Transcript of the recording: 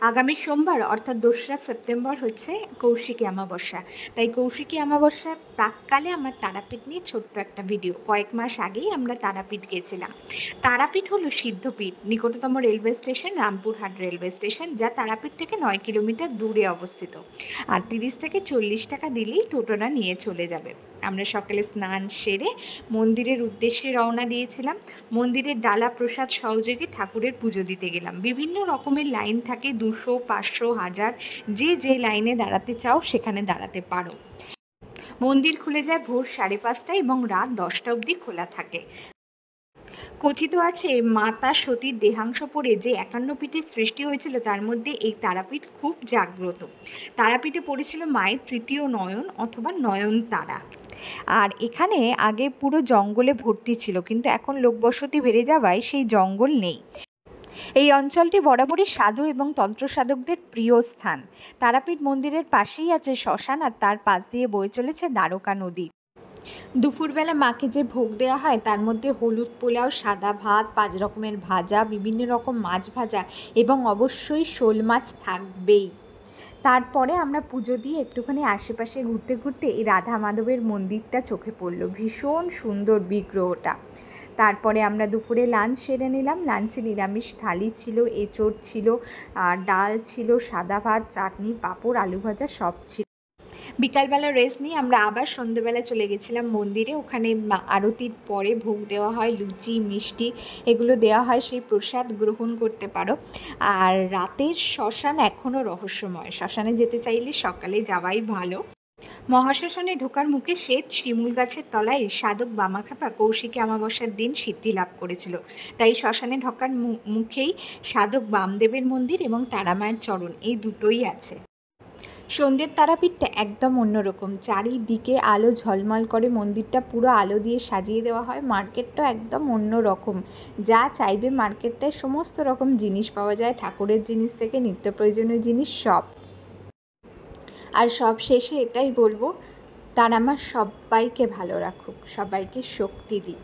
আগামী সোমবার অর্থাৎ 2রা সেপ্টেম্বর হচ্ছে কৌশিকী অমাবস্যা। তাই কৌশিকী অমাবস্যার প্রাক্কালে আমার তারাপীঠ নিয়ে ছোট্ট একটা ভিডিও। কয়েক মাস আগেই আমরা তারাপীঠ গেছিলাম। তারাপীঠ হলো সিদ্ধপীঠ, নিকটতম railway station Rampurhat railway station, যা তারাপীঠ থেকে 9 কিলোমিটার দূরে অবস্থিত। আর 30 থেকে 40 টাকা দিলেই টোটোটা নিয়ে চলে যাবে। আমরা সকালে স্নান সেরে মন্দিরের উদ্দেশ্যে রওনা দিয়েছিলাম। মন্দিরের ডালা প্রসাদ সহযোগে ঠাকুরের পুজো দিতে গেলাম। বিভিন্ন রকমের লাইন থাকে, 200, 500, 1000, যে লাইনে দাঁড়াতে চাও সেখানে দাঁড়াতে পারো। মন্দির খুলে যায় ভোর 5:30 এবং রাত 10টা অবধি খোলা থাকে। কথিত আছে মাতা সতীর দেহাংশ পড়ে যে 51 পীঠের সৃষ্টি হয়েছিল তার মধ্যে এই তারাপীঠ খুব জাগ্রত। তারাপীঠে পড়েছিল মায়ের তৃতীয় নয়ন অথবা নয়নতারা। আর এখানে আগে পুরো জঙ্গলে ভর্তি ছিল, কিন্তু এখন লোকবসতি বেড়ে যাওয়ায় সেই জঙ্গল নেই। এই অঞ্চলটি বরাবরই সাধু এবং তন্ত্র সাধকদের প্রিয় স্থান। তারাপীঠ মন্দিরের পাশেই আছে শ্মশান, আর তার পাশ দিয়ে বয়ে চলেছে দ্বারকা নদী। দুপুরবেলা মাকে যে ভোগ দেওয়া হয় তার মধ্যে হলুদ পোলাও, সাদা ভাত, 5 রকমের ভাজা, বিভিন্ন রকম মাছ ভাজা এবং অবশ্যই শোল মাছ থাকবেই। তারপরে আমরা পুজো দিয়ে একটুখানি আশেপাশে ঘুরতে ঘুরতে এই রাধা মাধবের মন্দিরটা চোখে পড়লো। ভীষণ সুন্দর বিগ্রহটা। তারপরে আমরা দুপুরে লাঞ্চ সেরে নিলাম। লাঞ্চে নিরামিষ থালি ছিল, এঁচোড় ছিল, ডাল ছিল, সাদা ভাত, চাটনি, পাঁপড়, আলু ভাজা সব ছিল। বিকালবেলা রেস্ট নিয়ে আমরা আবার সন্ধ্যেবেলা চলে গেছিলাম মন্দিরে। ওখানে আরতির পরে ভোগ দেওয়া হয়, লুচি, মিষ্টি এগুলো দেওয়া হয়, সেই প্রসাদ গ্রহণ করতে পারো। আর রাতের শ্মশান এখনও রহস্যময়। শ্মশানে যেতে চাইলে সকালে যাওয়াই ভালো। মহাশ্মশানে ঢোকার মুখে শ্বেত শিমুল গাছের তলায় সাধক বামাখ্যাপা কৌশিকী অমাবস্যার দিন সিদ্ধি লাভ করেছিল। তাই শ্মশানে ঢোকার মুখেই সাধক বামদেবের মন্দির এবং তারামায়ের চরণ, এই দুটোই আছে। সন্ধ্যের তারাপীঠটা একদম অন্যরকম। চারিদিকে আলো ঝলমল করে, মন্দিরটা পুরো আলো দিয়ে সাজিয়ে দেওয়া হয়। মার্কেটটা একদম অন্য রকম। যা চাইবে মার্কেটটায় সমস্ত রকম জিনিস পাওয়া যায়, ঠাকুরের জিনিস থেকে নিত্য প্রয়োজনীয় জিনিস সব। আর সব শেষে এটাই বলবো, তারা আমার সবাইকে ভালো রাখুক, সবাইকে শক্তি দিক।